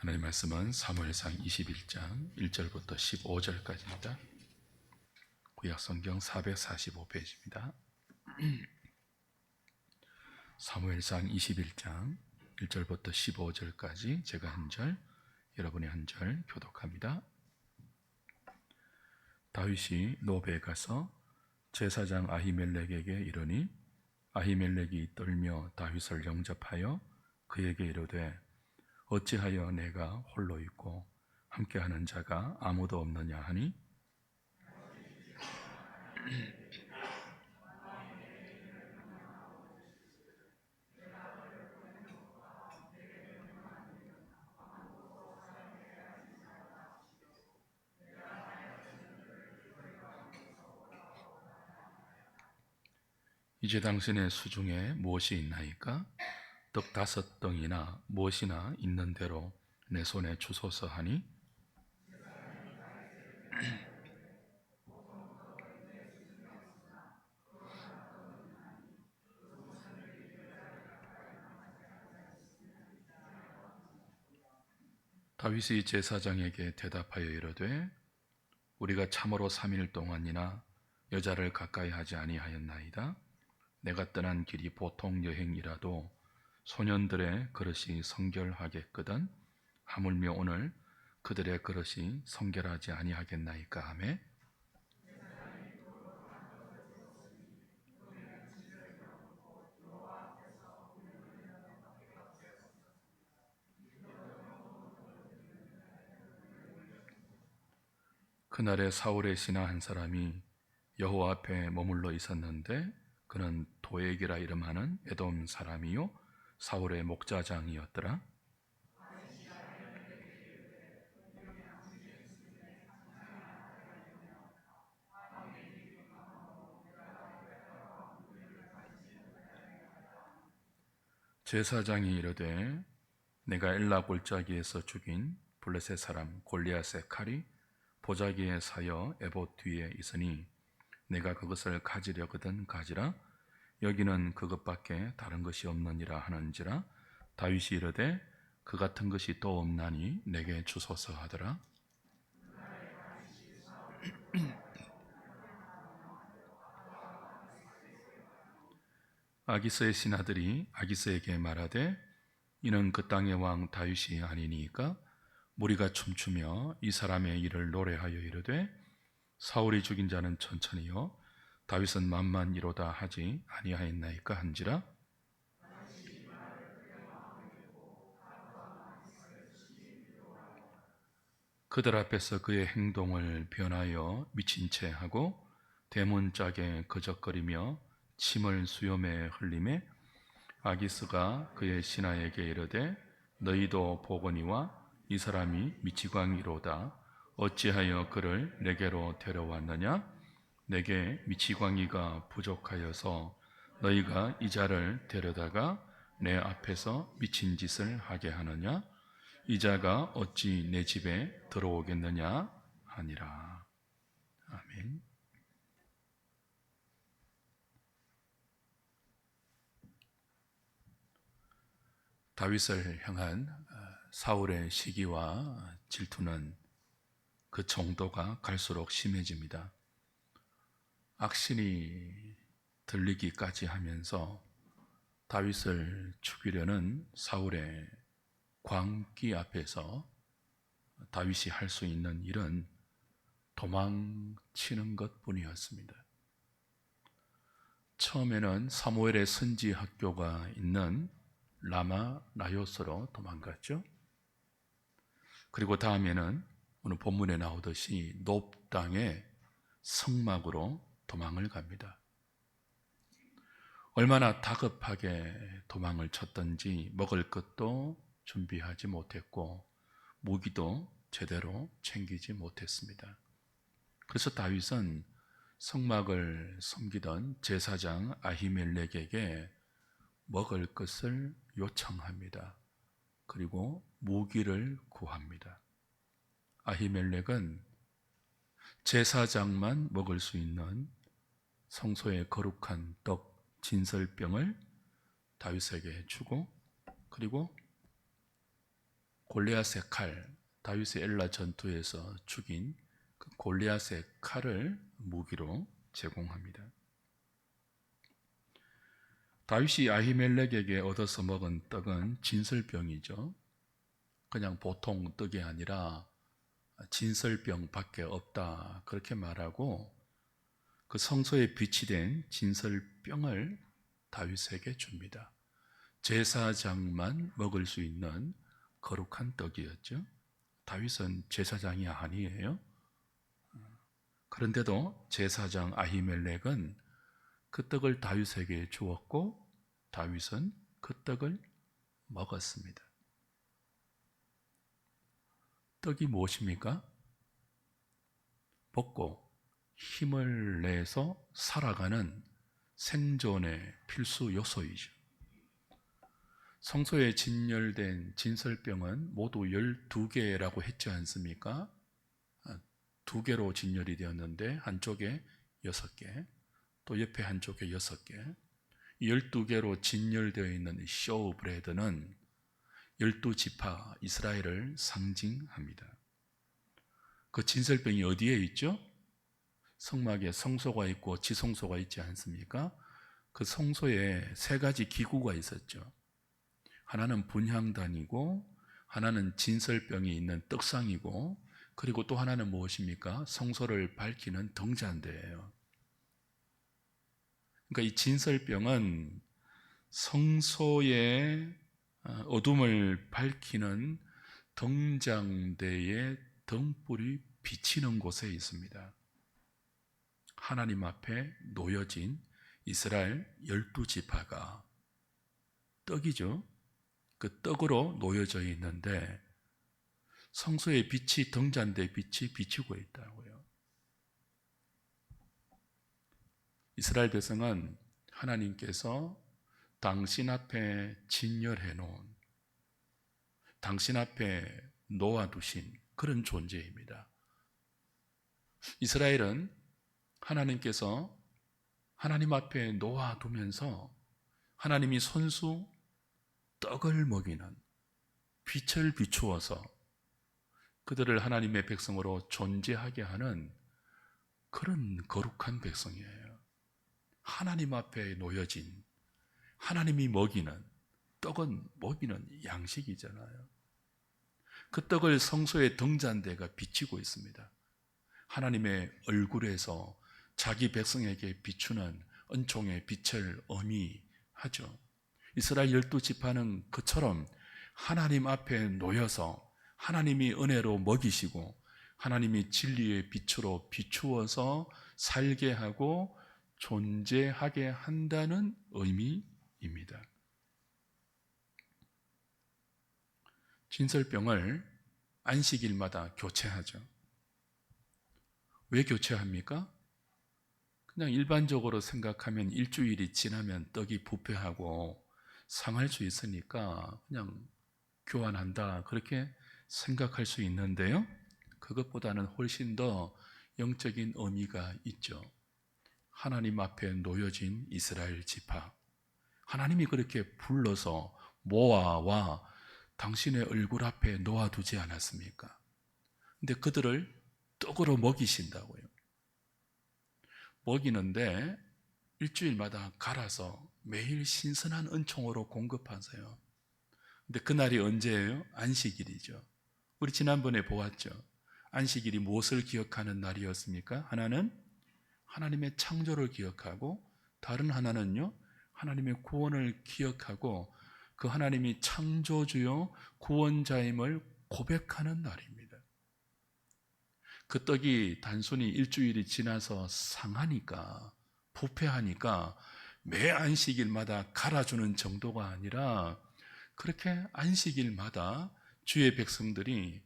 하나님 말씀은 사무엘상 21장 1절부터 15절까지입니다. 구약성경 445페이지입니다. 사무엘상 21장 1절부터 15절까지 제가 한 절, 여러분이 한 절 교독합니다. 다윗이 노베에 가서 제사장 아히멜렉에게 이르니 아히멜렉이 떨며 다윗을 영접하여 그에게 이르되 어찌하여 내가 홀로 있고 함께하는 자가 아무도 없느냐 하니 이제 당신의 수중에 무엇이 있나이까? 떡 5덩이나 무엇이나 있는 대로 내 손에 주소서 하니 다윗이 제사장에게 대답하여 이르되 우리가 참으로 3일 동안이나 여자를 가까이 하지 아니하였나이다. 내가 떠난 길이 보통 여행이라도 소년들의 그릇이 성결하겠거든 하물며 오늘 그들의 그릇이 성결하지 아니하겠나이까 하매 그날에 사울의 신하 한 사람이 여호와 앞에 머물러 있었는데 그는 도액이라 이름하는 에돔 사람이요 사울의 목자장이었더라. 제사장이 이르되 내가 엘라 골짜기에서 죽인 블레셋 사람 골리앗의 칼이 보자기에 사여 에봇 뒤에 있으니 내가 그것을 가지려거든 가지라. 여기는 그것밖에 다른 것이 없느니라 하는지라. 다윗이 이르되 그 같은 것이 또 없나니 내게 주소서 하더라. 아기스의 신하들이 아기스에게 말하되 이는 그 땅의 왕 다윗이 아니니까 무리가 춤추며 이 사람의 일을 노래하여 이르되 사울이 죽인 자는 천천히요 다윗은 만만이로다 하지 아니하였나이까 한지라. 그들 앞에서 그의 행동을 변하여 미친 채 하고 대문짝에 거적거리며 침을 수염에 흘리매 아기스가 그의 신하에게 이르되 너희도 보거니와 이 사람이 미치광이로다. 어찌하여 그를 내게로 데려왔느냐? 내게 미치광이가 부족하여서 너희가 이 자를 데려다가 내 앞에서 미친 짓을 하게 하느냐? 이 자가 어찌 내 집에 들어오겠느냐 하니라. 아멘. 다윗을 향한 사울의 시기와 질투는 그 정도가 갈수록 심해집니다. 악신이 들리기까지 하면서 다윗을 죽이려는 사울의 광기 앞에서 다윗이 할 수 있는 일은 도망치는 것뿐이었습니다. 처음에는 사무엘의 선지 학교가 있는 라마 나요스로 도망갔죠. 그리고 다음에는 오늘 본문에 나오듯이 높 땅의 성막으로 도망을 갑니다. 얼마나 다급하게 도망을 쳤던지 먹을 것도 준비하지 못했고 무기도 제대로 챙기지 못했습니다. 그래서 다윗은 성막을 섬기던 제사장 아히멜렉에게 먹을 것을 요청합니다. 그리고 무기를 구합니다. 아히멜렉은 제사장만 먹을 수 있는 성소의 거룩한 떡 진설병을 다윗에게 주고 그리고 골리앗의 칼, 다윗의 엘라 전투에서 죽인 그 골리앗의 칼을 무기로 제공합니다. 다윗이 아히멜렉에게 얻어서 먹은 떡은 진설병이죠. 그냥 보통 떡이 아니라 진설병밖에 없다 그렇게 말하고 그 성소에 비치된 진설병을 다윗에게 줍니다. 제사장만 먹을 수 있는 거룩한 떡이었죠. 다윗은 제사장이 아니에요. 그런데도 제사장 아히멜렉은 그 떡을 다윗에게 주었고 다윗은 그 떡을 먹었습니다. 떡이 무엇입니까? 먹고 힘을 내서 살아가는 생존의 필수 요소이죠. 성소에 진열된 진설병은 모두 12개라고 했지 않습니까? 2개로 진열이 되었는데 한쪽에 6개, 또 옆에 한쪽에 6개. 12개로 진열되어 있는 쇼브레드는 12지파 이스라엘을 상징합니다. 그 진설병이 어디에 있죠? 성막에 성소가 있고 지성소가 있지 않습니까? 그 성소에 3가지 기구가 있었죠. 하나는 분향단이고, 하나는 진설병이 있는 떡상이고, 그리고 또 하나는 무엇입니까? 성소를 밝히는 등잔대예요. 그러니까 이 진설병은 성소의 어둠을 밝히는 등잔대의 등불이 비치는 곳에 있습니다. 하나님 앞에 놓여진 이스라엘 12지파가 떡이죠. 그 떡으로 놓여져 있는데 성소의 빛이 등잔대 빛이 비치고 있다고요. 이스라엘 백성은 하나님께서 당신 앞에 진열해 놓은, 당신 앞에 놓아두신 그런 존재입니다. 이스라엘은 하나님께서 하나님 앞에 놓아두면서 하나님이 손수 떡을 먹이는 빛을 비추어서 그들을 하나님의 백성으로 존재하게 하는 그런 거룩한 백성이에요. 하나님 앞에 놓여진, 하나님이 먹이는, 떡은 먹이는 양식이잖아요. 그 떡을 성소의 등잔대가 비치고 있습니다. 하나님의 얼굴에서 자기 백성에게 비추는 은총의 빛을 의미하죠. 이스라엘 12지파는 그처럼 하나님 앞에 놓여서 하나님이 은혜로 먹이시고 하나님이 진리의 빛으로 비추어서 살게 하고 존재하게 한다는 의미입니다. 진설병을 안식일마다 교체하죠. 왜 교체합니까? 그냥 일반적으로 생각하면 일주일이 지나면 떡이 부패하고 상할 수 있으니까 그냥 교환한다 그렇게 생각할 수 있는데요, 그것보다는 훨씬 더 영적인 의미가 있죠. 하나님 앞에 놓여진 이스라엘 지파, 하나님이 그렇게 불러서 모아와 당신의 얼굴 앞에 놓아두지 않았습니까? 근데 그들을 떡으로 먹이신다고요. 먹이는데 일주일마다 갈아서 매일 신선한 은총으로 공급하세요. 근데 그날이 언제예요? 안식일이죠. 우리 지난번에 보았죠. 안식일이 무엇을 기억하는 날이었습니까? 하나는 하나님의 창조를 기억하고 다른 하나는요, 하나님의 구원을 기억하고 그 하나님이 창조주요 구원자임을 고백하는 날입니다. 그 떡이 단순히 일주일이 지나서 상하니까, 부패하니까 매 안식일마다 갈아주는 정도가 아니라 그렇게 안식일마다 주의 백성들이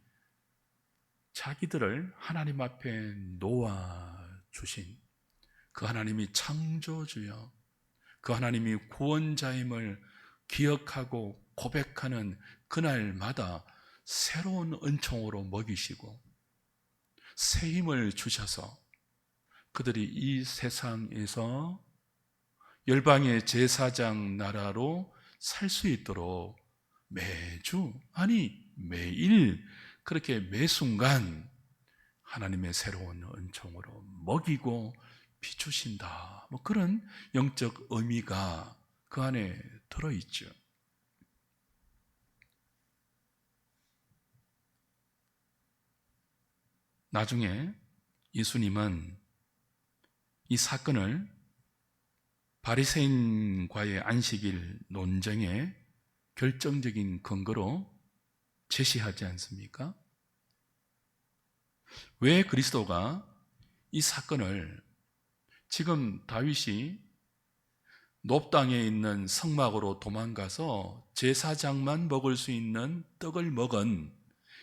자기들을 하나님 앞에 놓아주신 그 하나님이 창조주여, 그 하나님이 구원자임을 기억하고 고백하는 그날마다 새로운 은총으로 먹이시고 새 힘을 주셔서 그들이 이 세상에서 열방의 제사장 나라로 살 수 있도록 매주, 아니 매일 그렇게 매 순간 하나님의 새로운 은총으로 먹이고 비추신다. 뭐 그런 영적 의미가 그 안에 들어있죠. 나중에 예수님은 이 사건을 바리새인과의 안식일 논쟁의 결정적인 근거로 제시하지 않습니까? 왜 그리스도가 이 사건을 지금 다윗이 놋땅에 있는 성막으로 도망가서 제사장만 먹을 수 있는 떡을 먹은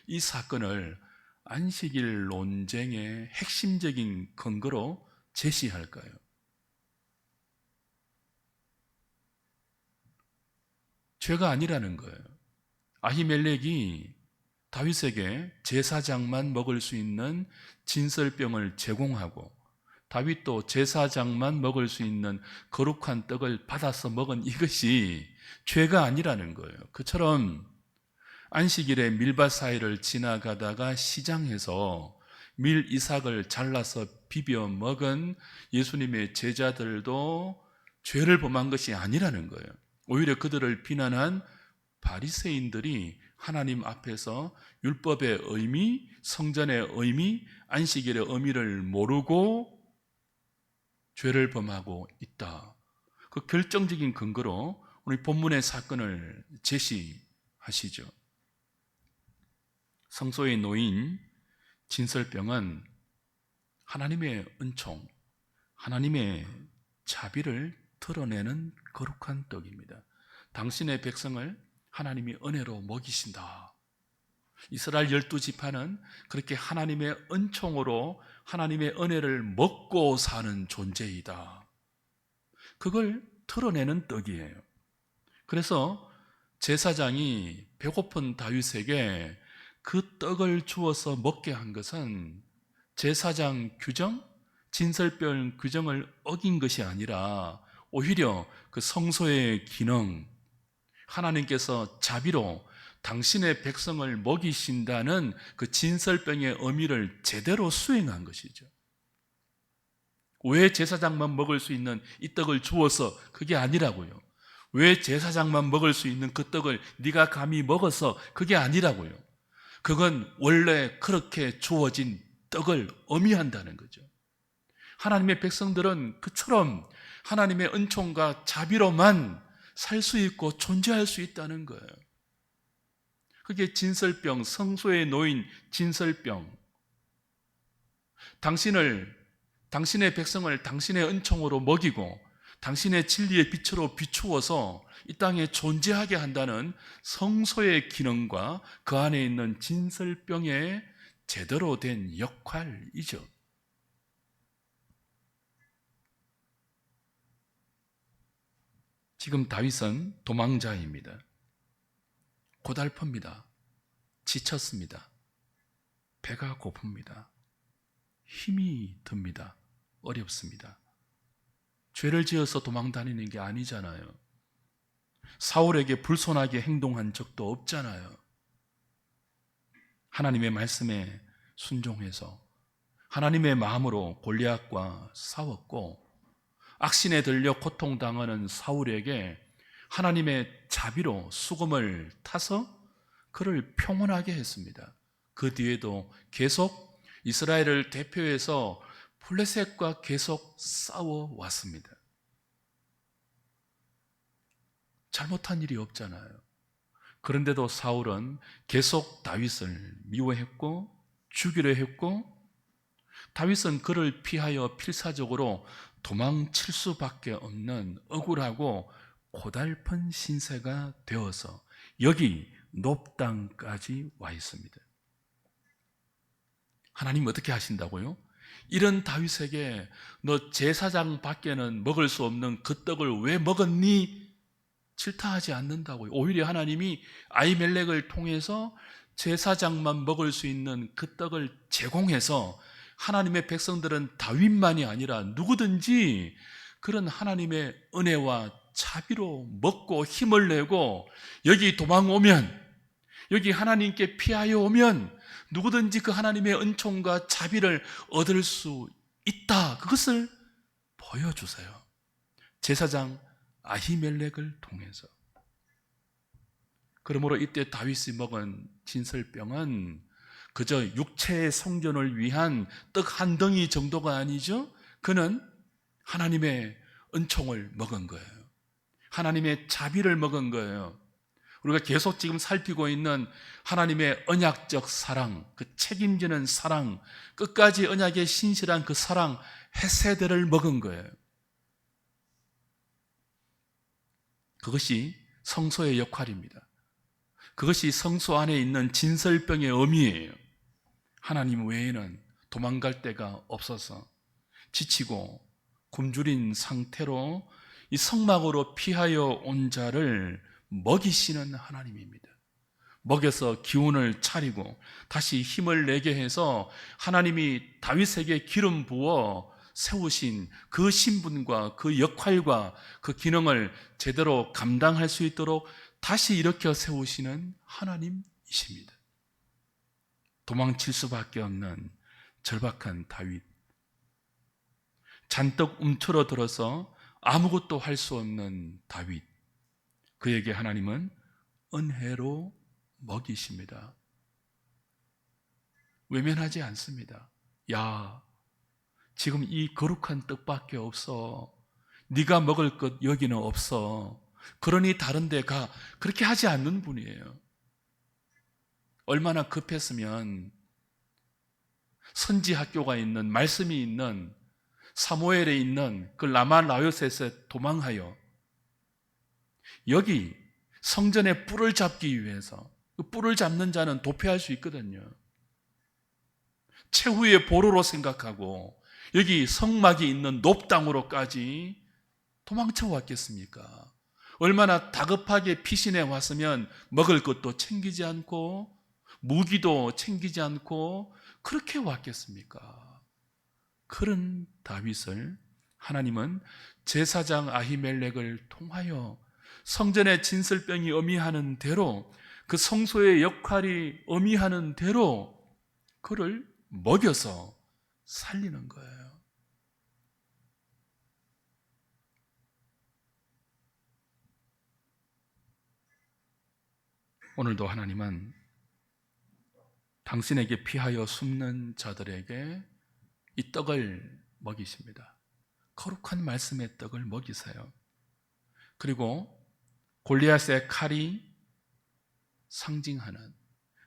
이 사건을 안식일 논쟁의 핵심적인 근거로 제시할까요? 죄가 아니라는 거예요. 아히멜렉이 다윗에게 제사장만 먹을 수 있는 진설병을 제공하고 다윗도 제사장만 먹을 수 있는 거룩한 떡을 받아서 먹은 이것이 죄가 아니라는 거예요. 그처럼 안식일에 밀밭 사이를 지나가다가 시장에서 밀 이삭을 잘라서 비벼 먹은 예수님의 제자들도 죄를 범한 것이 아니라는 거예요. 오히려 그들을 비난한 바리새인들이 하나님 앞에서 율법의 의미, 성전의 의미, 안식일의 의미를 모르고 죄를 범하고 있다. 그 결정적인 근거로 우리 본문의 사건을 제시하시죠. 성소에 놓인 진설병은 하나님의 은총, 하나님의 자비를 드러내는 거룩한 떡입니다. 당신의 백성을 하나님이 은혜로 먹이신다. 이스라엘 12지파는 그렇게 하나님의 은총으로 하나님의 은혜를 먹고 사는 존재이다. 그걸 드러내는 떡이에요. 그래서 제사장이 배고픈 다윗에게 그 떡을 주어서 먹게 한 것은 제사장 규정, 진설병 규정을 어긴 것이 아니라 오히려 그 성소의 기능, 하나님께서 자비로 당신의 백성을 먹이신다는 그 진설병의 의미를 제대로 수행한 것이죠. 왜 제사장만 먹을 수 있는 이 떡을 주어서 그게 아니라고요. 왜 제사장만 먹을 수 있는 그 떡을 네가 감히 먹어서 그게 아니라고요. 그건 원래 그렇게 주어진 떡을 의미한다는 거죠. 하나님의 백성들은 그처럼 하나님의 은총과 자비로만 살 수 있고 존재할 수 있다는 거예요. 그게 진설병, 성소에 놓인 진설병. 당신의 백성을 당신의 은총으로 먹이고 당신의 진리의 빛으로 비추어서 이 땅에 존재하게 한다는 성소의 기능과 그 안에 있는 진설병의 제대로 된 역할이죠. 지금 다윗은 도망자입니다. 고달픕니다. 지쳤습니다. 배가 고픕니다. 힘이 듭니다. 어렵습니다. 죄를 지어서 도망다니는 게 아니잖아요. 사울에게 불손하게 행동한 적도 없잖아요. 하나님의 말씀에 순종해서 하나님의 마음으로 골리앗과 싸웠고 악신에 들려 고통당하는 사울에게 하나님의 자비로 수금을 타서 그를 평온하게 했습니다. 그 뒤에도 계속 이스라엘을 대표해서 블레셋과 계속 싸워왔습니다. 잘못한 일이 없잖아요. 그런데도 사울은 계속 다윗을 미워했고 죽이려 했고 다윗은 그를 피하여 필사적으로 도망칠 수밖에 없는 억울하고 고달픈 신세가 되어서 여기 놋땅까지 와 있습니다. 하나님 어떻게 하신다고요? 이런 다윗에게 너 제사장 밖에는 먹을 수 없는 그 떡을 왜 먹었니? 질타하지 않는다고요. 오히려 하나님이 아히멜렉을 통해서 제사장만 먹을 수 있는 그 떡을 제공해서 하나님의 백성들은 다윗만이 아니라 누구든지 그런 하나님의 은혜와 자비로 먹고 힘을 내고 여기 도망오면 여기 하나님께 피하여 오면 누구든지 그 하나님의 은총과 자비를 얻을 수 있다. 그것을 보여주세요. 제사장 아히멜렉을 통해서. 그러므로 이때 다윗이 먹은 진설병은 그저 육체의 성전을 위한 떡 한 덩이 정도가 아니죠. 그는 하나님의 은총을 먹은 거예요. 하나님의 자비를 먹은 거예요. 우리가 계속 지금 살피고 있는 하나님의 언약적 사랑, 그 책임지는 사랑, 끝까지 언약에 신실한 그 사랑, 헤세드를 먹은 거예요. 그것이 성소의 역할입니다. 그것이 성소 안에 있는 진설병의 의미예요. 하나님 외에는 도망갈 데가 없어서 지치고 굶주린 상태로 이 성막으로 피하여 온 자를 먹이시는 하나님입니다. 먹여서 기운을 차리고 다시 힘을 내게 해서 하나님이 다윗에게 기름 부어 세우신 그 신분과 그 역할과 그 기능을 제대로 감당할 수 있도록 다시 일으켜 세우시는 하나님이십니다. 도망칠 수밖에 없는 절박한 다윗, 잔뜩 움츠러들어서 아무것도 할 수 없는 다윗, 그에게 하나님은 은혜로 먹이십니다. 외면하지 않습니다. 야, 지금 이 거룩한 떡밖에 없어. 네가 먹을 것 여기는 없어. 그러니 다른 데 가. 그렇게 하지 않는 분이에요. 얼마나 급했으면 선지 학교가 있는, 말씀이 있는 사무엘에 있는 그 라마 라요셋에 도망하여 여기 성전의 뿔을 잡기 위해서, 그 뿔을 잡는 자는 도피할 수 있거든요. 최후의 보루로 생각하고 여기 성막이 있는 높당으로까지 도망쳐 왔겠습니까? 얼마나 다급하게 피신해 왔으면 먹을 것도 챙기지 않고 무기도 챙기지 않고 그렇게 왔겠습니까? 그런 다윗을 하나님은 제사장 아히멜렉을 통하여 성전의 진설병이 의미하는 대로, 그 성소의 역할이 의미하는 대로 그를 먹여서 살리는 거예요. 오늘도 하나님은 당신에게 피하여 숨는 자들에게 이 떡을 먹이십니다. 거룩한 말씀의 떡을 먹이세요. 그리고 골리앗의 칼이 상징하는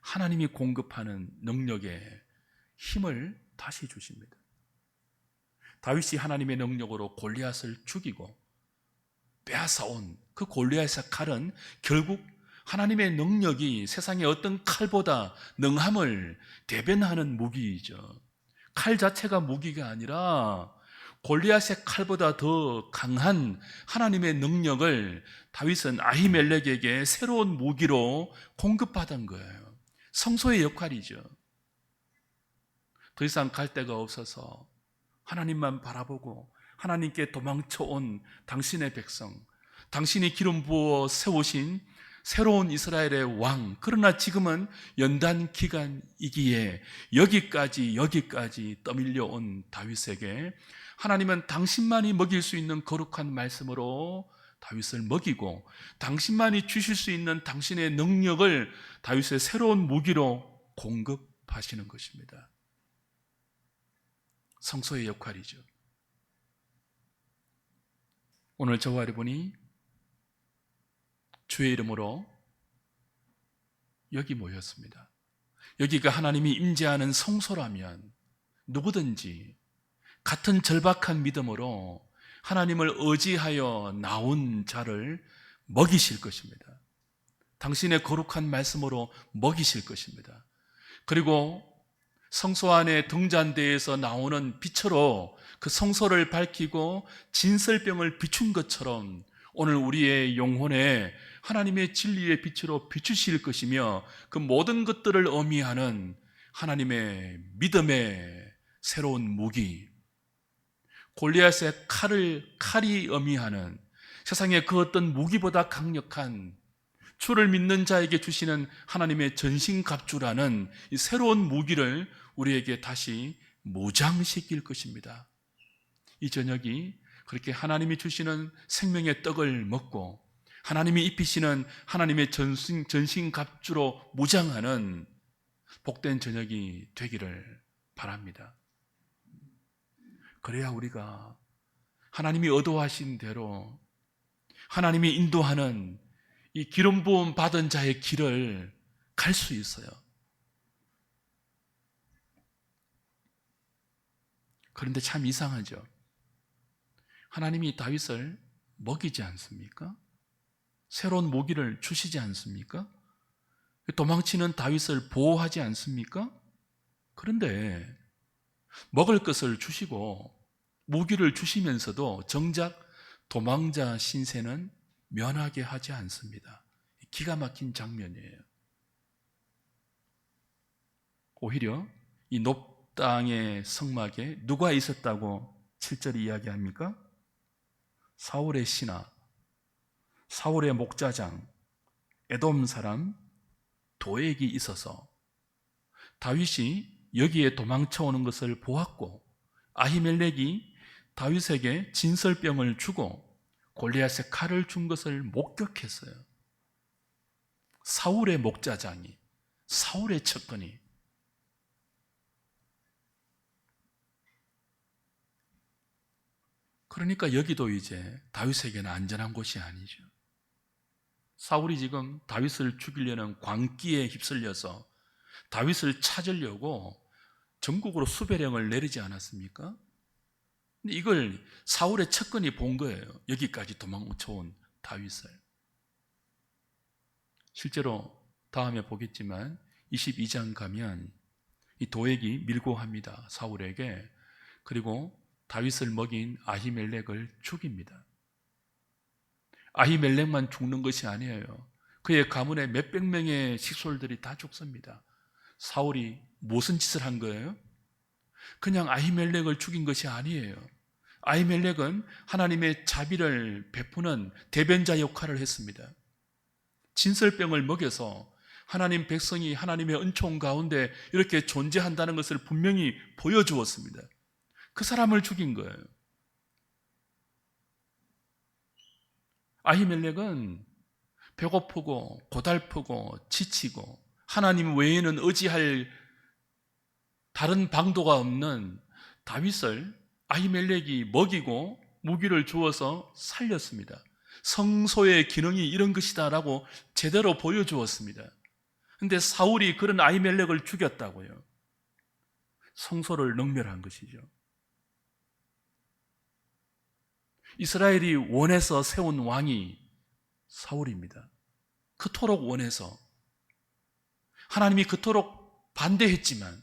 하나님이 공급하는 능력의 힘을 다시 주십니다. 다윗이 하나님의 능력으로 골리앗을 죽이고 빼앗아온 그 골리앗의 칼은 결국 하나님의 능력이 세상의 어떤 칼보다 능함을 대변하는 무기이죠. 칼 자체가 무기가 아니라 골리앗의 칼보다 더 강한 하나님의 능력을 다윗은 아히멜렉에게 새로운 무기로 공급받은 거예요. 성소의 역할이죠. 더 이상 갈 데가 없어서 하나님만 바라보고 하나님께 도망쳐온 당신의 백성, 당신이 기름 부어 세우신 새로운 이스라엘의 왕, 그러나 지금은 연단 기간이기에 여기까지 떠밀려온 다윗에게 하나님은 당신만이 먹일 수 있는 거룩한 말씀으로 다윗을 먹이고, 당신만이 주실 수 있는 당신의 능력을 다윗의 새로운 무기로 공급하시는 것입니다. 성소의 역할이죠. 오늘 저와 여러분이 주의 이름으로 여기 모였습니다. 여기가 하나님이 임재하는 성소라면 누구든지 같은 절박한 믿음으로 하나님을 의지하여 나온 자를 먹이실 것입니다. 당신의 거룩한 말씀으로 먹이실 것입니다. 그리고 성소 안에 등잔대에서 나오는 빛으로 그 성소를 밝히고 진설병을 비춘 것처럼 오늘 우리의 영혼에 하나님의 진리의 빛으로 비추실 것이며, 그 모든 것들을 의미하는 하나님의 믿음의 새로운 무기, 골리앗의 칼이 의미하는 세상의 그 어떤 무기보다 강력한 주를 믿는 자에게 주시는 하나님의 전신갑주라는 이 새로운 무기를 우리에게 다시 무장시킬 것입니다. 이 저녁이 그렇게 하나님이 주시는 생명의 떡을 먹고 하나님이 입히시는 하나님의 전신갑주로 무장하는 복된 저녁이 되기를 바랍니다. 그래야 우리가 하나님이 의도하신 대로 하나님이 인도하는 이 기름 부음 받은 자의 길을 갈 수 있어요. 그런데 참 이상하죠. 하나님이 다윗을 먹이지 않습니까? 새로운 무기를 주시지 않습니까? 도망치는 다윗을 보호하지 않습니까? 그런데 먹을 것을 주시고 무기를 주시면서도 정작 도망자 신세는 면하게 하지 않습니다. 기가 막힌 장면이에요. 오히려 이 높당의 성막에 누가 있었다고 7절이 이야기합니까? 사울의 신하, 사울의 목자장, 에돔 사람 도액이 있어서 다윗이 여기에 도망쳐오는 것을 보았고 아히멜렉이 다윗에게 진설병을 주고 골리앗의 칼을 준 것을 목격했어요. 사울의 목자장이, 사울의 척근이. 그러니까 여기도 이제 다윗에게는 안전한 곳이 아니죠. 사울이 지금 다윗을 죽이려는 광기에 휩쓸려서 다윗을 찾으려고 전국으로 수배령을 내리지 않았습니까? 근데 이걸 사울의 척근이 본 거예요. 여기까지 도망쳐온 다윗을. 실제로 다음에 보겠지만 22장 가면 이 도액이 밀고 합니다. 사울에게. 그리고 다윗을 먹인 아히멜렉을 죽입니다. 아히멜렉만 죽는 것이 아니에요. 그의 가문의 몇백 명의 식솔들이 다 죽습니다. 사울이 무슨 짓을 한 거예요? 그냥 아히멜렉을 죽인 것이 아니에요. 아히멜렉은 하나님의 자비를 베푸는 대변자 역할을 했습니다. 진설병을 먹여서 하나님 백성이 하나님의 은총 가운데 이렇게 존재한다는 것을 분명히 보여주었습니다. 그 사람을 죽인 거예요. 아히멜렉은 배고프고 고달프고 지치고 하나님 외에는 의지할 다른 방도가 없는 다윗을 아히멜렉이 먹이고 무기를 주어서 살렸습니다. 성소의 기능이 이런 것이다라고 제대로 보여주었습니다. 그런데 사울이 그런 아히멜렉을 죽였다고요. 성소를 능멸한 것이죠. 이스라엘이 원해서 세운 왕이 사울입니다. 그토록 원해서 하나님이 그토록 반대했지만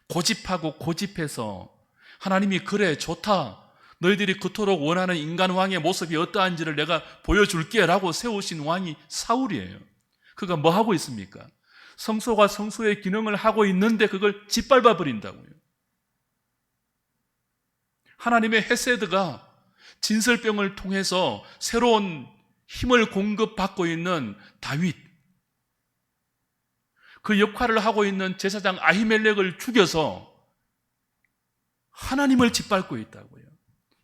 고집하고 고집해서 하나님이 그래 좋다, 너희들이 그토록 원하는 인간왕의 모습이 어떠한지를 내가 보여줄게 라고 세우신 왕이 사울이에요. 그가 뭐 하고 있습니까? 성소가 성소의 기능을 하고 있는데 그걸 짓밟아 버린다고요. 하나님의 헤세드가 진설병을 통해서 새로운 힘을 공급받고 있는 다윗, 그 역할을 하고 있는 제사장 아히멜렉을 죽여서 하나님을 짓밟고 있다고요.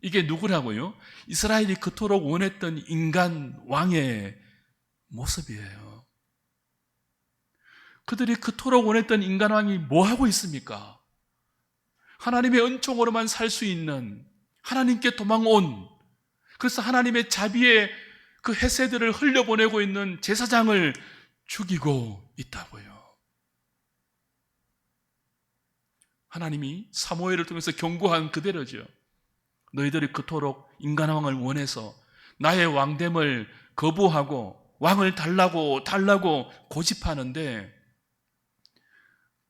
이게 누구라고요? 이스라엘이 그토록 원했던 인간 왕의 모습이에요. 그들이 그토록 원했던 인간 왕이 뭐 하고 있습니까? 하나님의 은총으로만 살 수 있는, 하나님께 도망온, 그래서 하나님의 자비의 그 헤세드를 흘려보내고 있는 제사장을 죽이고 있다고요. 하나님이 사무엘을 통해서 경고한 그대로죠. 너희들이 그토록 인간왕을 원해서 나의 왕됨을 거부하고 왕을 달라고 고집하는데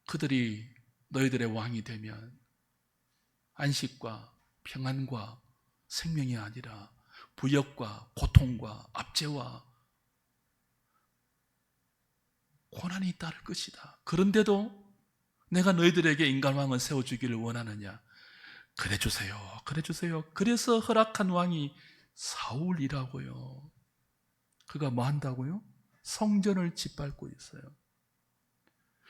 그들이 너희들의 왕이 되면 안식과 평안과 생명이 아니라 부역과 고통과 압제와 고난이 따를 것이다. 그런데도 내가 너희들에게 인간왕을 세워주기를 원하느냐? 그래 주세요. 그래서 허락한 왕이 사울이라고요. 그가 뭐 한다고요? 성전을 짓밟고 있어요.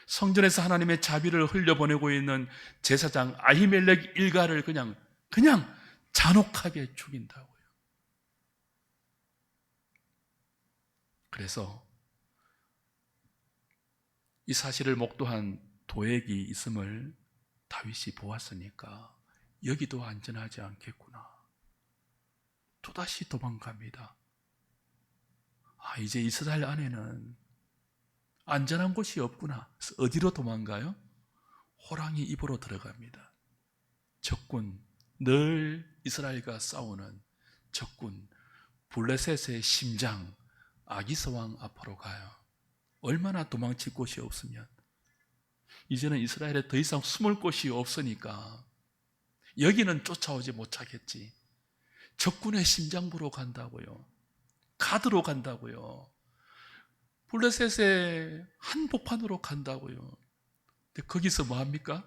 성전에서 하나님의 자비를 흘려보내고 있는 제사장 아히멜렉 일가를 그냥 잔혹하게 죽인다고요. 그래서 이 사실을 목도한 도액이 있음을 다윗이 보았으니까 여기도 안전하지 않겠구나. 또다시 도망갑니다. 이제 이스라엘 안에는 안전한 곳이 없구나. 그래서 어디로 도망가요? 호랑이 입으로 들어갑니다. 적군, 늘 이스라엘과 싸우는 적군 블레셋의 심장 아기스 왕 앞으로 가요. 얼마나 도망칠 곳이 없으면 이제는 이스라엘에 더 이상 숨을 곳이 없으니까 여기는 쫓아오지 못하겠지. 적군의 심장부로 간다고요. 가드로 간다고요. 블레셋의 한복판으로 간다고요. 근데 거기서 뭐 합니까?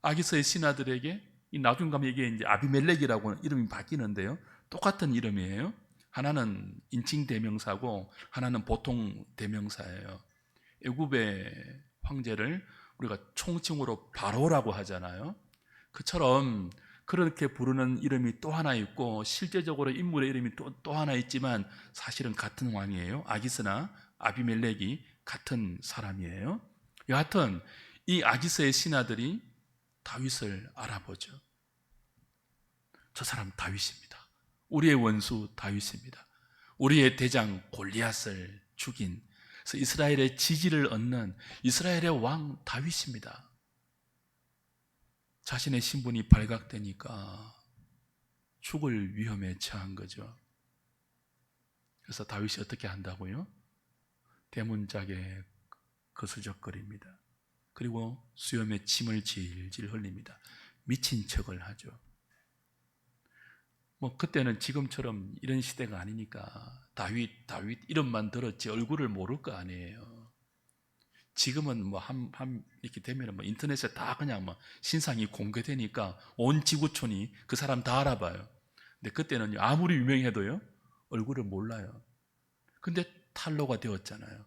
아기스의 신하들에게 이 나중 가면 이게 이제 아비멜렉이라고 이름이 바뀌는데요. 똑같은 이름이에요. 하나는 인칭 대명사고 하나는 보통 대명사예요. 애굽의 황제를 우리가 총칭으로 바로라고 하잖아요. 그처럼 그렇게 부르는 이름이 또 하나 있고 실제적으로 인물의 이름이 또 하나 있지만 사실은 같은 왕이에요. 아기스나 아비멜렉이 같은 사람이에요. 여하튼 이 아기스의 신하들이 다윗을 알아보죠. 저 사람 다윗입니다. 우리의 원수 다윗입니다. 우리의 대장 골리앗을 죽인, 그래서 이스라엘의 지지를 얻는 이스라엘의 왕 다윗입니다. 자신의 신분이 발각되니까 죽을 위험에 처한 거죠. 그래서 다윗이 어떻게 한다고요? 대문짝에 거스적거립니다. 그리고 수염에 침을 질질 흘립니다. 미친 척을 하죠. 그때는 지금처럼 이런 시대가 아니니까 다윗 이름만 들었지 얼굴을 모를 거 아니에요. 지금은 이렇게 되면 인터넷에 다 그냥 신상이 공개되니까 온 지구촌이 그 사람 다 알아봐요. 근데 그때는 아무리 유명해도요, 얼굴을 몰라요. 근데 탈로가 되었잖아요.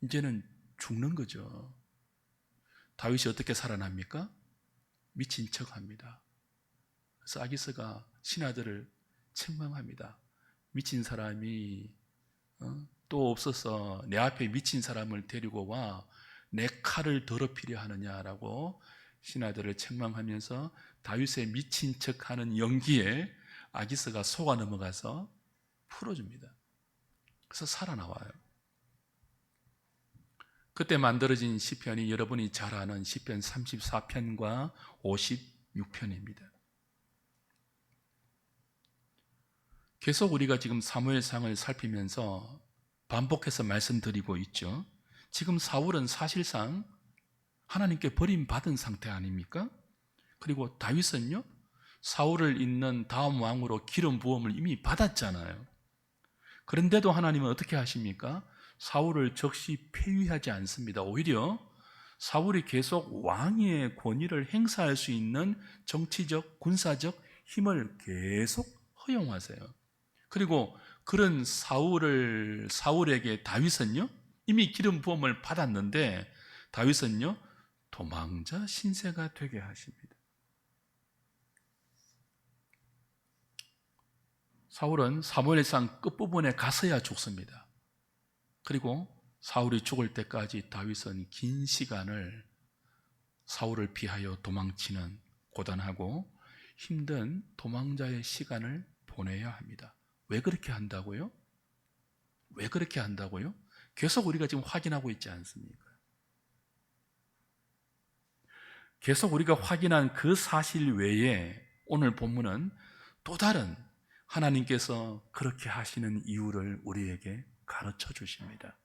이제는 죽는 거죠. 다윗이 어떻게 살아납니까? 미친 척 합니다. 그래서 아기스가 신하들을 책망합니다. 미친 사람이 또 없어서 내 앞에 미친 사람을 데리고 와 내 칼을 더럽히려 하느냐라고 신하들을 책망하면서 다윗의 미친 척하는 연기에 아기스가 속아 넘어가서 풀어줍니다. 그래서 살아나와요. 그때 만들어진 시편이 여러분이 잘 아는 시편 34편과 56편입니다. 계속 우리가 지금 사무엘상을 살피면서 반복해서 말씀드리고 있죠. 지금 사울은 사실상 하나님께 버림받은 상태 아닙니까? 그리고 다윗은요, 사울을 잇는 다음 왕으로 기름 부음을 이미 받았잖아요. 그런데도 하나님은 어떻게 하십니까? 사울을 적시 폐위하지 않습니다. 오히려 사울이 계속 왕의 권위를 행사할 수 있는 정치적, 군사적 힘을 계속 허용하세요. 그리고 그런 사울에게 다윗은요, 이미 기름 부음을 받았는데 다윗은요, 도망자 신세가 되게 하십니다. 사울은 사무엘상 끝부분에 가서야 죽습니다. 그리고 사울이 죽을 때까지 다윗은 긴 시간을 사울을 피하여 도망치는 고단하고 힘든 도망자의 시간을 보내야 합니다. 왜 그렇게 한다고요? 왜 그렇게 한다고요? 계속 우리가 지금 확인하고 있지 않습니까? 계속 우리가 확인한 그 사실 외에 오늘 본문은 또 다른 하나님께서 그렇게 하시는 이유를 우리에게 가르쳐 주십니다.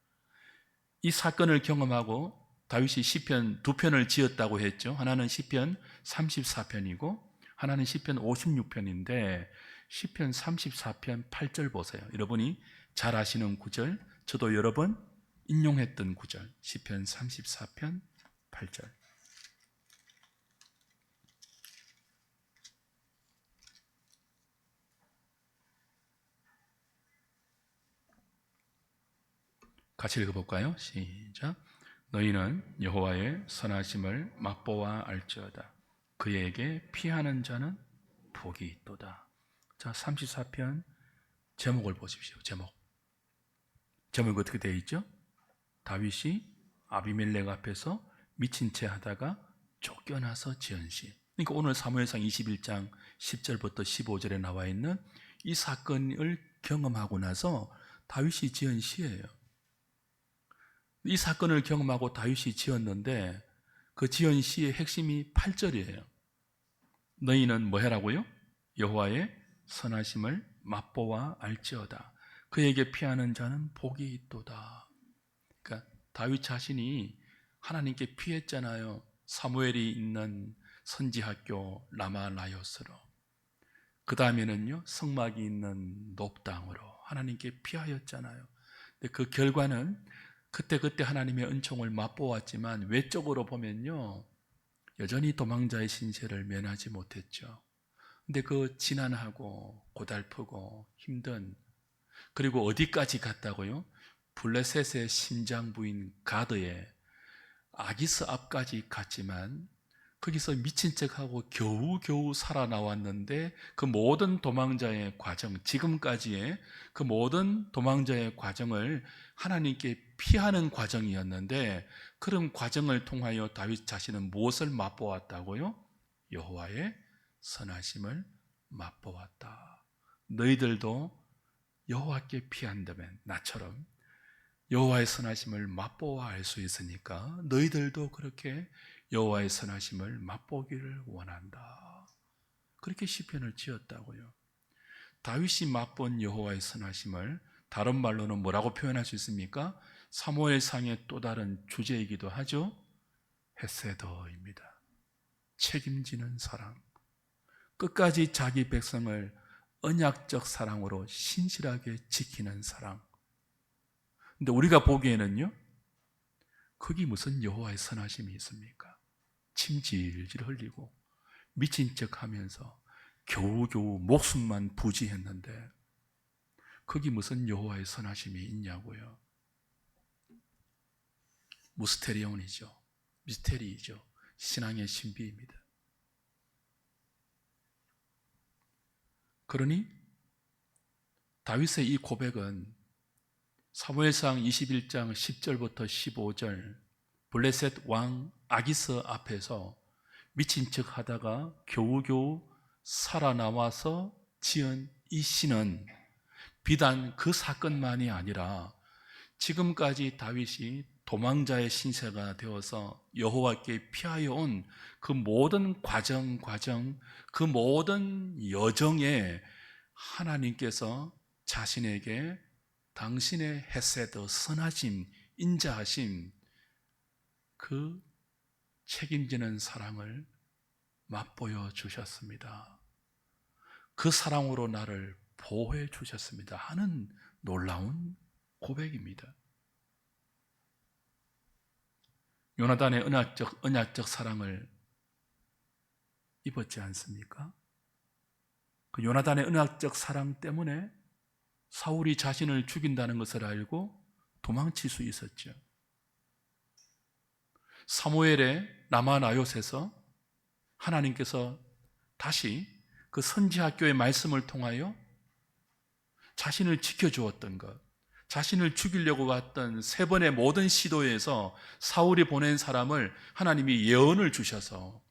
이 사건을 경험하고 다윗이 시편 두 편을 지었다고 했죠. 하나는 시편 34편이고 하나는 시편 56편인데 시편 34편 8절 보세요. 여러분이 잘 아시는 구절, 저도 여러 번 인용했던 구절, 시편 34편 8절. 같이 읽어볼까요? 시작. 너희는 여호와의 선하심을 맛보아 알지어다. 그에게 피하는 자는 복이 있도다. 자, 34편 제목을 보십시오. 제목이 어떻게 되어 있죠? 다윗이 아비멜렉 앞에서 미친 채 하다가 쫓겨나서 지은 시. 그러니까 오늘 사무엘상 21장 10절부터 15절에 나와 있는 이 사건을 경험하고 나서 다윗이 지은 시예요. 이 사건을 경험하고 다윗이 지었는데 그 지은 시의 핵심이 8절이에요. 너희는 뭐 해라고요? 여호와의 선하심을 맛보아 알지어다. 그에게 피하는 자는 복이 있도다. 그러니까 다윗 자신이 하나님께 피했잖아요. 사무엘이 있는 선지학교 라마나요스로. 그 다음에는요, 성막이 있는 높당으로 하나님께 피하였잖아요. 근데 그 결과는 그때 하나님의 은총을 맛보았지만 외적으로 보면요, 여전히 도망자의 신세를 면하지 못했죠. 근데 그 지난하고 고달프고 힘든, 그리고 어디까지 갔다고요? 블레셋의 심장부인 가드에 아기스 앞까지 갔지만 거기서 미친 척하고 겨우겨우 살아나왔는데 그 모든 도망자의 과정, 지금까지의 그 모든 도망자의 과정을 하나님께 피하는 과정이었는데 그런 과정을 통하여 다윗 자신은 무엇을 맛보았다고요? 여호와의 선하심을 맛보았다. 너희들도 여호와께 피한다면 나처럼 여호와의 선하심을 맛보아 알 수 있으니까 너희들도 그렇게 여호와의 선하심을 맛보기를 원한다. 그렇게 시편을 지었다고요. 다윗이 맛본 여호와의 선하심을 다른 말로는 뭐라고 표현할 수 있습니까? 사무엘상의 또 다른 주제이기도 하죠. 헤세더입니다. 책임지는 사랑. 끝까지 자기 백성을 언약적 사랑으로 신실하게 지키는 사랑. 근데 우리가 보기에는요, 거기 무슨 여호와의 선하심이 있습니까? 침 질질 흘리고 미친 척 하면서 겨우겨우 목숨만 부지했는데 거기 무슨 여호와의 선하심이 있냐고요. 무스테리온이죠. 미스테리이죠. 신앙의 신비입니다. 그러니 다윗의 이 고백은 사무엘상 21장 10절부터 15절 블레셋 왕 아기스 앞에서 미친 척 하다가 겨우겨우 살아남아서 지은 이 시는 비단 그 사건만이 아니라 지금까지 다윗이 도망자의 신세가 되어서 여호와께 피하여 온 그 모든 과정, 그 모든 여정에 하나님께서 자신에게 당신의 헤세드, 선하심, 인자하심, 그 책임지는 사랑을 맛보여 주셨습니다. 그 사랑으로 나를 보호해 주셨습니다 하는 놀라운 고백입니다. 요나단의 언약적 사랑을 입었지 않습니까? 그 요나단의 언약적 사랑 때문에 사울이 자신을 죽인다는 것을 알고 도망칠 수 있었죠. 사무엘의 라마나요스에서 하나님께서 다시 그 선지학교의 말씀을 통하여 자신을 지켜주었던 것, 자신을 죽이려고 왔던 세 번의 모든 시도에서 사울이 보낸 사람을 하나님이 예언을 주셔서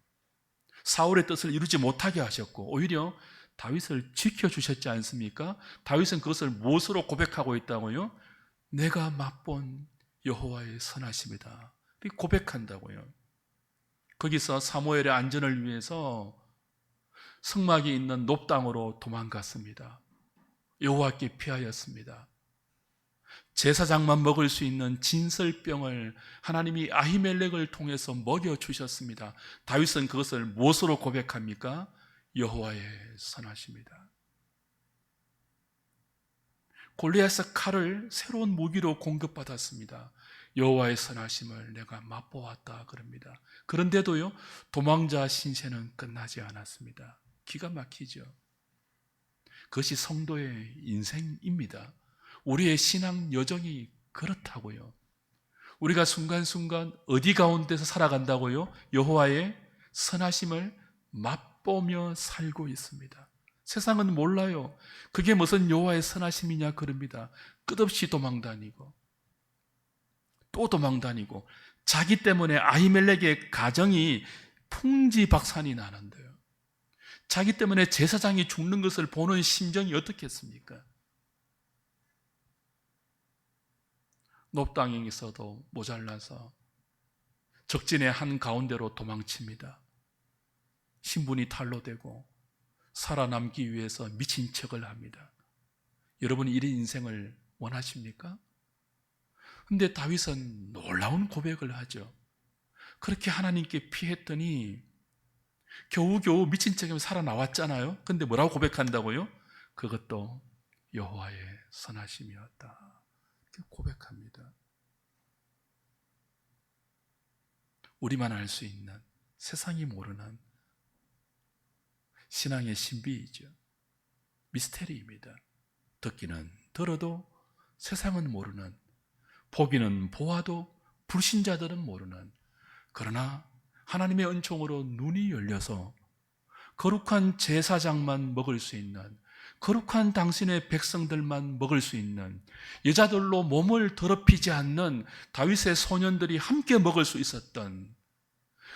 사울의 뜻을 이루지 못하게 하셨고 오히려 다윗을 지켜주셨지 않습니까? 다윗은 그것을 무엇으로 고백하고 있다고요? 내가 맛본 여호와의 선하심이다. 이렇게 고백한다고요. 거기서 사무엘의 안전을 위해서 성막이 있는 높당으로 도망갔습니다. 여호와께 피하였습니다. 제사장만 먹을 수 있는 진설병을 하나님이 아히멜렉을 통해서 먹여주셨습니다. 다윗은 그것을 무엇으로 고백합니까? 여호와의 선하심이다. 골리앗의 칼을 새로운 무기로 공급받았습니다. 여호와의 선하심을 내가 맛보았다 그럽니다. 그런데도요, 도망자 신세는 끝나지 않았습니다. 기가 막히죠. 그것이 성도의 인생입니다. 우리의 신앙 여정이 그렇다고요. 우리가 순간순간 어디 가운데서 살아간다고요? 여호와의 선하심을 맛보며 살고 있습니다. 세상은 몰라요. 그게 무슨 여호와의 선하심이냐 그럽니다. 끝없이 도망다니고 또 도망다니고 자기 때문에 아히멜렉의 가정이 풍지박산이 나는데요. 자기 때문에 제사장이 죽는 것을 보는 심정이 어떻겠습니까? 높당에서도 모자라서 적진의 한 가운데로 도망칩니다. 신분이 탈로되고 살아남기 위해서 미친 척을 합니다. 여러분 이런 인생을 원하십니까? 근데 다윗은 놀라운 고백을 하죠. 그렇게 하나님께 피했더니 겨우겨우 미친 척하면 살아나왔잖아요. 근데 뭐라고 고백한다고요? 그것도 여호와의 선하심이었다. 고백합니다. 우리만 알 수 있는, 세상이 모르는 신앙의 신비이죠. 미스테리입니다. 듣기는 들어도 세상은 모르는, 보기는 보아도 불신자들은 모르는, 그러나 하나님의 은총으로 눈이 열려서 거룩한 제사장만 먹을 수 있는, 거룩한 당신의 백성들만 먹을 수 있는, 여자들로 몸을 더럽히지 않는 다윗의 소년들이 함께 먹을 수 있었던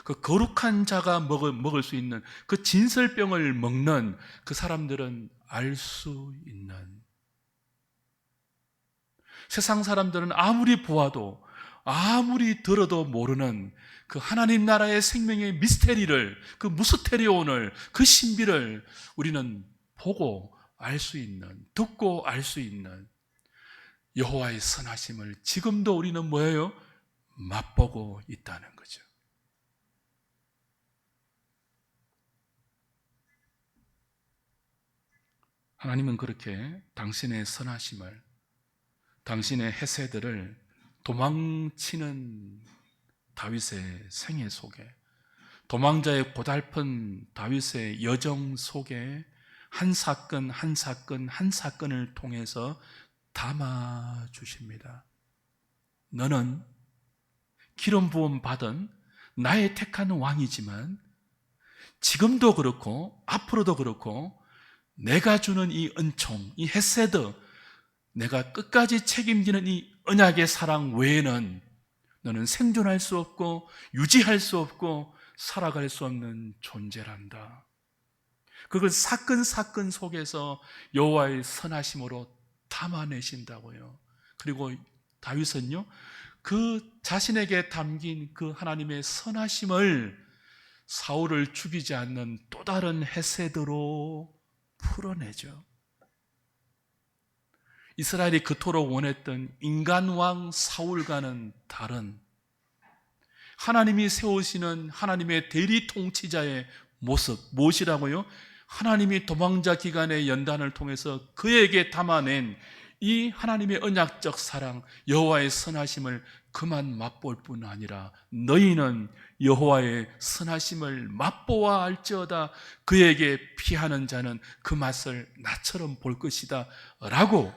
그 거룩한 자가 먹을 수 있는 그 진설병을 먹는 그 사람들은 알 수 있는, 세상 사람들은 아무리 보아도 아무리 들어도 모르는 그 하나님 나라의 생명의 미스테리를, 그 무스테리온을, 그 신비를 우리는 보고 알 수 있는, 듣고 알 수 있는 여호와의 선하심을 지금도 우리는 뭐예요? 맛보고 있다는 거죠. 하나님은 그렇게 당신의 선하심을, 당신의 헤세드를 도망치는 다윗의 생애 속에, 도망자의 고달픈 다윗의 여정 속에 한 사건 한 사건 한 사건을 통해서 담아 주십니다. 너는 기름 부음 받은 나의 택한 왕이지만 지금도 그렇고 앞으로도 그렇고 내가 주는 이 은총, 이 헤세드, 내가 끝까지 책임지는 이 언약의 사랑 외에는 너는 생존할 수 없고 유지할 수 없고 살아갈 수 없는 존재란다. 그걸 사건 속에서 여호와의 선하심으로 담아내신다고요. 그리고 다윗은요, 그 자신에게 담긴 그 하나님의 선하심을 사울을 죽이지 않는 또 다른 헤세드로 풀어내죠. 이스라엘이 그토록 원했던 인간왕 사울과는 다른 하나님이 세우시는 하나님의 대리 통치자의 모습, 무엇이라고요? 하나님이 도망자 기간의 연단을 통해서 그에게 담아낸 이 하나님의 언약적 사랑, 여호와의 선하심을 그만 맛볼 뿐 아니라 너희는 여호와의 선하심을 맛보아 알지어다. 그에게 피하는 자는 그 맛을 나처럼 볼 것이다 라고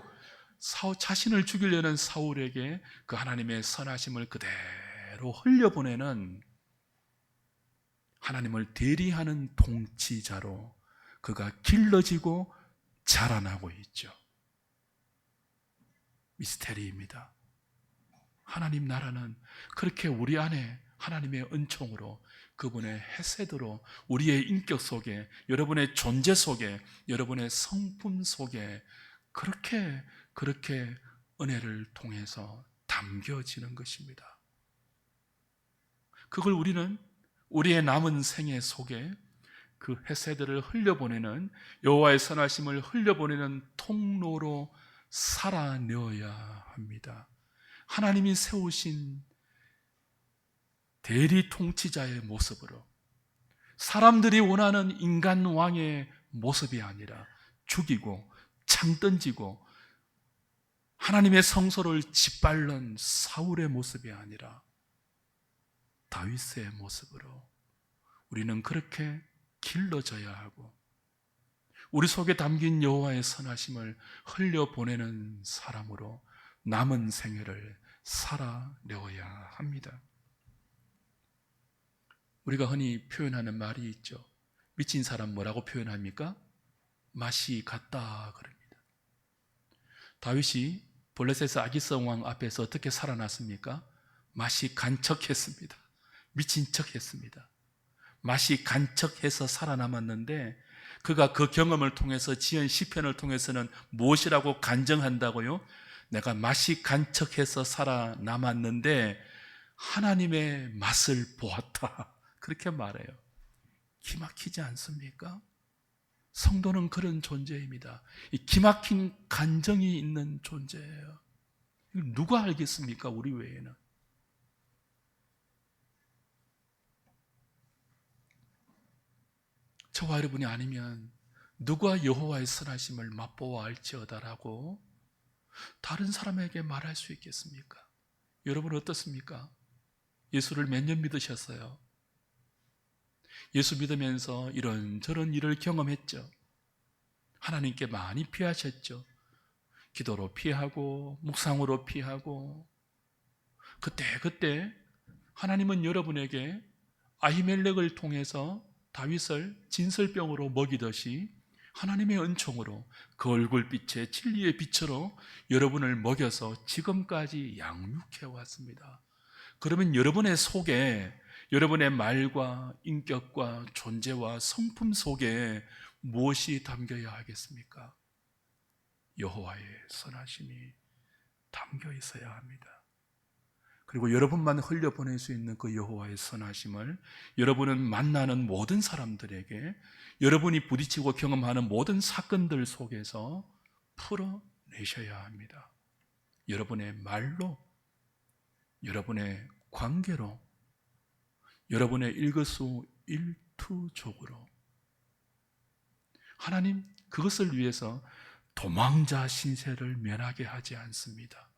자신을 죽이려는 사울에게 그 하나님의 선하심을 그대로 흘려보내는, 하나님을 대리하는 통치자로 그가 길러지고 자라나고 있죠. 미스테리입니다. 하나님 나라는 그렇게 우리 안에 하나님의 은총으로, 그분의 헤세드로 우리의 인격 속에, 여러분의 존재 속에, 여러분의 성품 속에 그렇게 은혜를 통해서 담겨지는 것입니다. 그걸 우리는 우리의 남은 생애 속에 그 헤세드를 흘려보내는, 여호와의 선하심을 흘려보내는 통로로 살아내어야 합니다. 하나님이 세우신 대리 통치자의 모습으로, 사람들이 원하는 인간 왕의 모습이 아니라 죽이고 창 던지고 하나님의 성소를 짓밟는 사울의 모습이 아니라 다윗의 모습으로 우리는 그렇게 길러져야 하고, 우리 속에 담긴 여호와의 선하심을 흘려보내는 사람으로 남은 생애를 살아내어야 합니다. 우리가 흔히 표현하는 말이 있죠. 미친 사람 뭐라고 표현합니까? 맛이 갔다 그럽니다. 다윗이 블레셋 아기성 왕 앞에서 어떻게 살아났습니까? 맛이 간척했습니다. 미친 척했습니다. 맛이 간척해서 살아남았는데 그가 그 경험을 통해서 지은 시편을 통해서는 무엇이라고 간증한다고요? 내가 맛이 간척해서 살아남았는데 하나님의 맛을 보았다. 그렇게 말해요. 기막히지 않습니까? 성도는 그런 존재입니다. 이 기막힌 간정이 있는 존재예요. 누가 알겠습니까? 우리 외에는. 저와 여러분이 아니면 누가 여호와의 선하심을 맛보아 알지어다라고 다른 사람에게 말할 수 있겠습니까? 여러분 어떻습니까? 예수를 몇 년 믿으셨어요? 예수 믿으면서 이런저런 일을 경험했죠. 하나님께 많이 피하셨죠. 기도로 피하고 묵상으로 피하고 그때 하나님은 여러분에게 아히멜렉을 통해서 다윗을 진설병으로 먹이듯이 하나님의 은총으로 그 얼굴빛에 진리의 빛으로 여러분을 먹여서 지금까지 양육해 왔습니다. 그러면 여러분의 속에, 여러분의 말과 인격과 존재와 성품 속에 무엇이 담겨야 하겠습니까? 여호와의 선하심이 담겨 있어야 합니다. 그리고 여러분만 흘려보낼 수 있는 그 여호와의 선하심을 여러분은 만나는 모든 사람들에게, 여러분이 부딪히고 경험하는 모든 사건들 속에서 풀어내셔야 합니다. 여러분의 말로, 여러분의 관계로, 여러분의 일거수일투족으로. 하나님 그것을 위해서 도망자 신세를 면하게 하지 않습니다.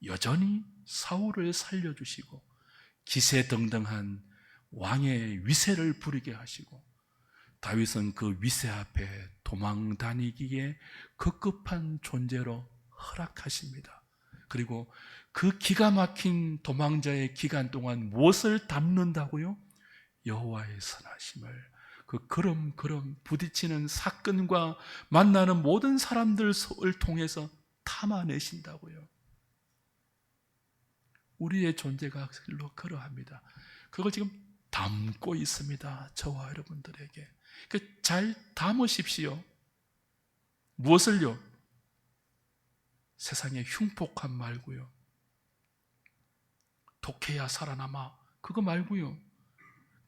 여전히 사울을 살려주시고 기세등등한 왕의 위세를 부리게 하시고 다윗은 그 위세 앞에 도망 다니기에 급급한 존재로 허락하십니다. 그리고 그 기가 막힌 도망자의 기간 동안 무엇을 담는다고요? 여호와의 선하심을, 그 걸음걸음 부딪히는 사건과 만나는 모든 사람들을 통해서 담아내신다고요. 우리의 존재가 그러합니다. 그걸 지금 담고 있습니다. 저와 여러분들에게. 잘 담으십시오. 무엇을요? 세상의 흉폭함 말고요. 독해야 살아남아, 그거 말고요.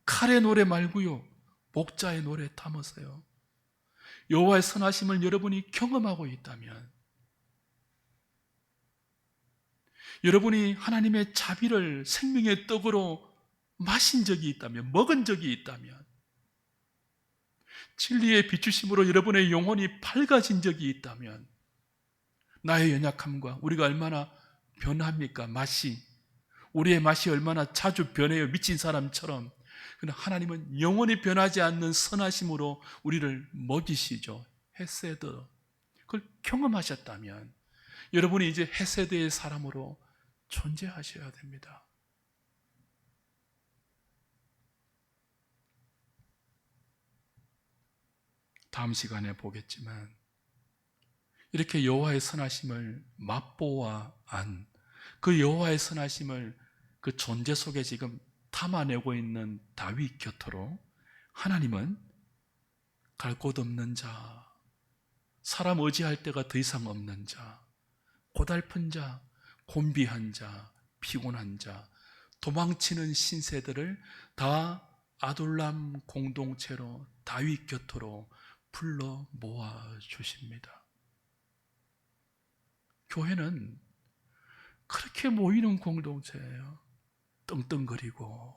칼의 노래 말고요. 목자의 노래 담으세요. 여호와의 선하심을 여러분이 경험하고 있다면, 여러분이 하나님의 자비를 생명의 떡으로 마신 적이 있다면, 먹은 적이 있다면, 진리의 비추심으로 여러분의 영혼이 밝아진 적이 있다면, 나의 연약함과 우리가 얼마나 변합니까? 맛이, 우리의 맛이 얼마나 자주 변해요. 미친 사람처럼. 그러나 하나님은 영원히 변하지 않는 선하심으로 우리를 먹이시죠. 헤세드. 그걸 경험하셨다면 여러분이 이제 헤세드의 사람으로 존재하셔야 됩니다. 다음 시간에 보겠지만 이렇게 여호와의 선하심을 맛보아 안, 그 여호와의 선하심을 그 존재 속에 지금 담아내고 있는 다윗 곁으로 하나님은 갈 곳 없는 자, 사람 의지할 데가 더 이상 없는 자, 고달픈 자, 곤비한 자, 피곤한 자, 도망치는 신세들을 다 아둘람 공동체로 다윗 곁으로 불러 모아 주십니다. 교회는 그렇게 모이는 공동체예요. 떵떵거리고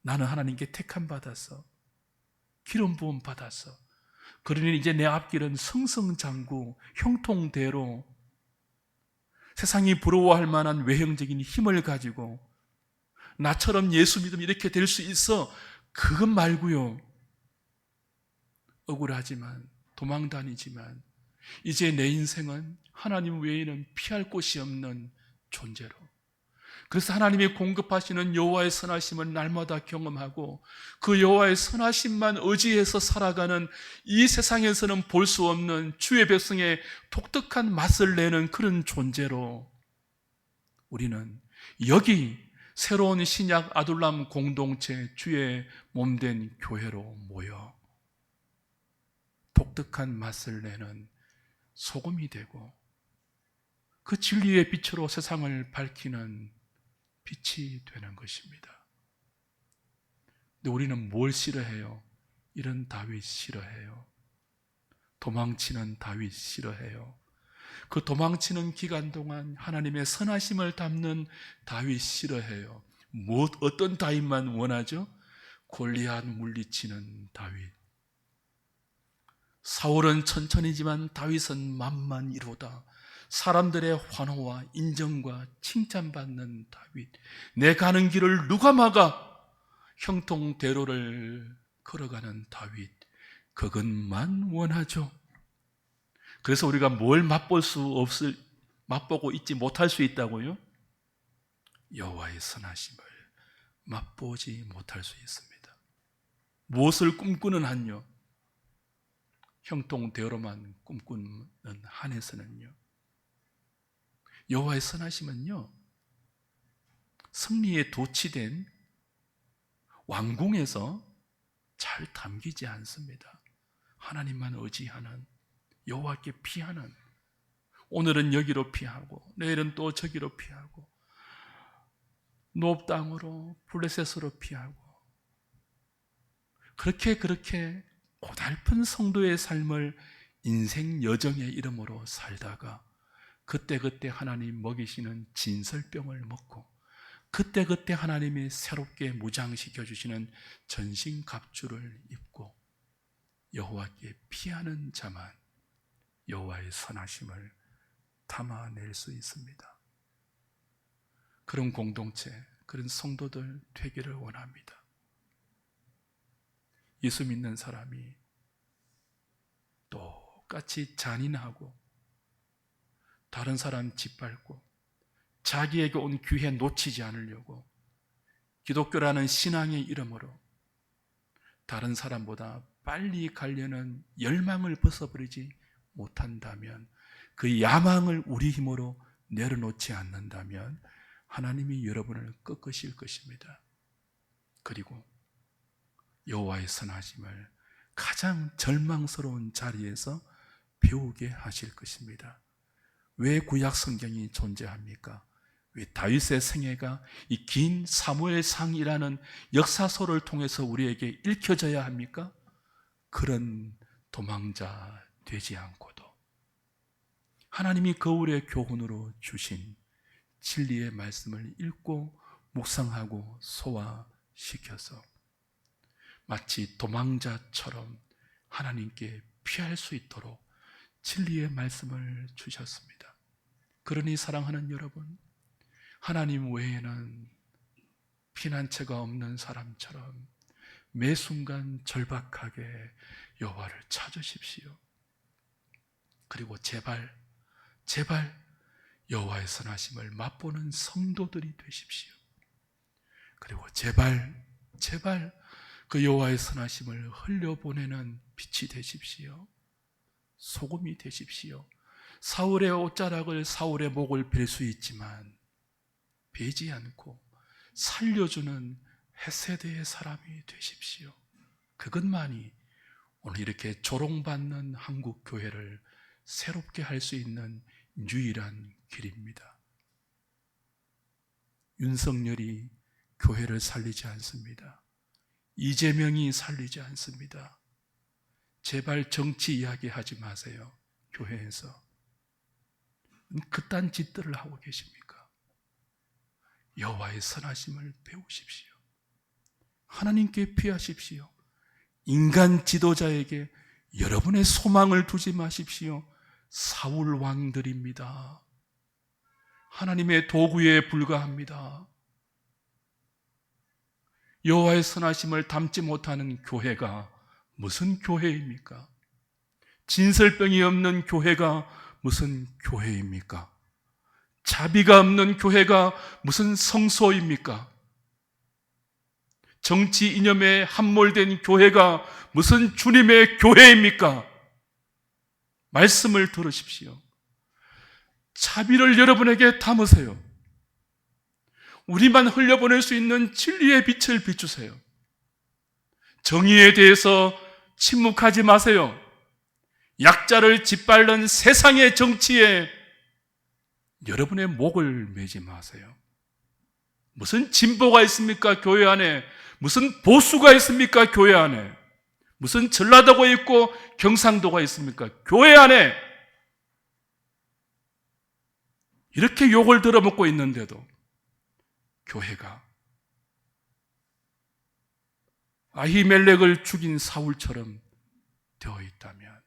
나는 하나님께 택함 받았어, 기름 부음 받았어, 그러니 이제 내 앞길은 승승장구 형통대로 세상이 부러워할 만한 외형적인 힘을 가지고 나처럼 예수 믿으면 이렇게 될 수 있어, 그것 말고요. 억울하지만 도망다니지만 이제 내 인생은 하나님 외에는 피할 곳이 없는 존재로, 그래서 하나님이 공급하시는 여호와의 선하심을 날마다 경험하고 그 여호와의 선하심만 의지해서 살아가는 이 세상에서는 볼 수 없는 주의 백성의 독특한 맛을 내는 그런 존재로 우리는 여기 새로운 신약 아둘람 공동체 주의 몸된 교회로 모여 독특한 맛을 내는 소금이 되고 그 진리의 빛으로 세상을 밝히는 빛이 되는 것입니다. 근데 우리는 뭘 싫어해요? 이런 다윗 싫어해요. 도망치는 다윗 싫어해요. 그 도망치는 기간 동안 하나님의 선하심을 담는 다윗 싫어해요. 어떤 다윗만 원하죠? 골리앗 물리치는 다윗. 사울은 천천히지만 다윗은 만만이로다. 사람들의 환호와 인정과 칭찬받는 다윗. 내 가는 길을 누가 막아? 형통대로를 걸어가는 다윗. 그것만 원하죠. 그래서 우리가 뭘 맛보고 있지 못할 수 있다고요? 여호와의 선하심을 맛보지 못할 수 있습니다. 무엇을 꿈꾸는 한요? 형통대로만 꿈꾸는 한에서는요, 여호와의 선하심은요, 승리에 도취된 왕궁에서 잘 담기지 않습니다. 하나님만 의지하는, 여호와께 피하는, 오늘은 여기로 피하고 내일은 또 저기로 피하고 노업 땅으로 블레셋으로 피하고 그렇게 고달픈 성도의 삶을 인생 여정의 이름으로 살다가 그때그때 하나님 먹이시는 진설병을 먹고 그때그때 하나님이 새롭게 무장시켜 주시는 전신갑주를 입고 여호와께 피하는 자만 여호와의 선하심을 담아낼 수 있습니다. 그런 공동체, 그런 성도들 되기를 원합니다. 예수 믿는 사람이 똑같이 잔인하고 다른 사람 짓밟고 자기에게 온 기회 놓치지 않으려고 기독교라는 신앙의 이름으로 다른 사람보다 빨리 가려는 열망을 벗어버리지 못한다면, 그 야망을 우리 힘으로 내려놓지 않는다면 하나님이 여러분을 꺾으실 것입니다. 그리고 여호와의 선하심을 가장 절망스러운 자리에서 배우게 하실 것입니다. 왜 구약 성경이 존재합니까? 왜 다윗의 생애가 이 긴 사무엘상이라는 역사서를 통해서 우리에게 읽혀져야 합니까? 그런 도망자 되지 않고도 하나님이 거울의 교훈으로 주신 진리의 말씀을 읽고 묵상하고 소화시켜서 마치 도망자처럼 하나님께 피할 수 있도록 진리의 말씀을 주셨습니다. 그러니 사랑하는 여러분, 하나님 외에는 피난처가 없는 사람처럼 매 순간 절박하게 여호와를 찾으십시오. 그리고 제발 여호와의 선하심을 맛보는 성도들이 되십시오. 그리고 제발 그 여호와의 선하심을 흘려보내는 빛이 되십시오. 소금이 되십시오. 사울의 옷자락을, 사울의 목을 벨 수 있지만 베지 않고 살려주는 헤세드의 사람이 되십시오. 그것만이 오늘 이렇게 조롱받는 한국 교회를 새롭게 할 수 있는 유일한 길입니다. 윤석열이 교회를 살리지 않습니다. 이재명이 살리지 않습니다. 제발 정치 이야기하지 마세요. 교회에서 그딴 짓들을 하고 계십니까? 여호와의 선하심을 배우십시오. 하나님께 피하십시오. 인간 지도자에게 여러분의 소망을 두지 마십시오. 사울 왕들입니다. 하나님의 도구에 불과합니다. 여호와의 선하심을 담지 못하는 교회가 무슨 교회입니까? 진설병이 없는 교회가 무슨 교회입니까? 자비가 없는 교회가 무슨 성소입니까? 정치 이념에 함몰된 교회가 무슨 주님의 교회입니까? 말씀을 들으십시오. 자비를 여러분에게 담으세요. 우리만 흘려보낼 수 있는 진리의 빛을 비추세요. 정의에 대해서 침묵하지 마세요. 약자를 짓밟는 세상의 정치에 여러분의 목을 매지 마세요. 무슨 진보가 있습니까? 교회 안에. 무슨 보수가 있습니까? 교회 안에. 무슨 전라도가 있고 경상도가 있습니까? 교회 안에. 이렇게 욕을 들어먹고 있는데도 교회가 아히멜렉을 죽인 사울처럼 되어 있다면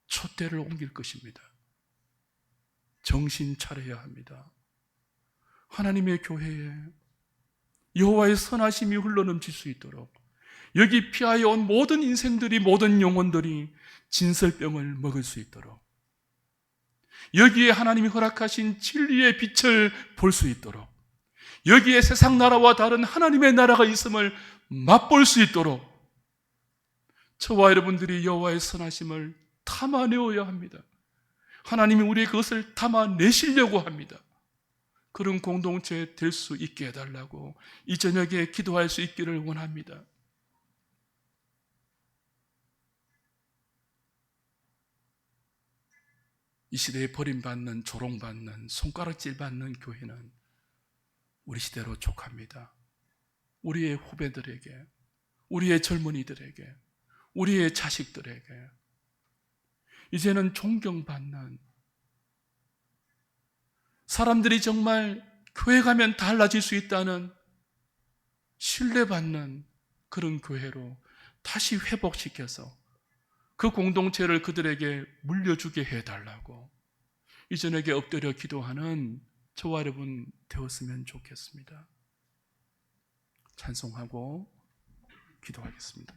촛대를 옮길 것입니다. 정신 차려야 합니다. 하나님의 교회에 여호와의 선하심이 흘러넘칠 수 있도록 여기 피하여 온 모든 인생들이, 모든 영혼들이 진설병을 먹을 수 있도록 여기에 하나님이 허락하신 진리의 빛을 볼 수 있도록 여기에 세상 나라와 다른 하나님의 나라가 있음을 맛볼 수 있도록 저와 여러분들이 여호와의 선하심을 담아내어야 합니다. 하나님이 우리의 그것을 담아내시려고 합니다. 그런 공동체 될 수 있게 해달라고 이 저녁에 기도할 수 있기를 원합니다. 이 시대에 버림받는, 조롱받는, 손가락질받는 교회는 우리 시대로 족합니다. 우리의 후배들에게, 우리의 젊은이들에게, 우리의 자식들에게 이제는 존경받는, 사람들이 정말 교회 가면 달라질 수 있다는 신뢰받는 그런 교회로 다시 회복시켜서 그 공동체를 그들에게 물려주게 해달라고 이 저녁에 엎드려 기도하는 저와 여러분 되었으면 좋겠습니다. 찬송하고 기도하겠습니다.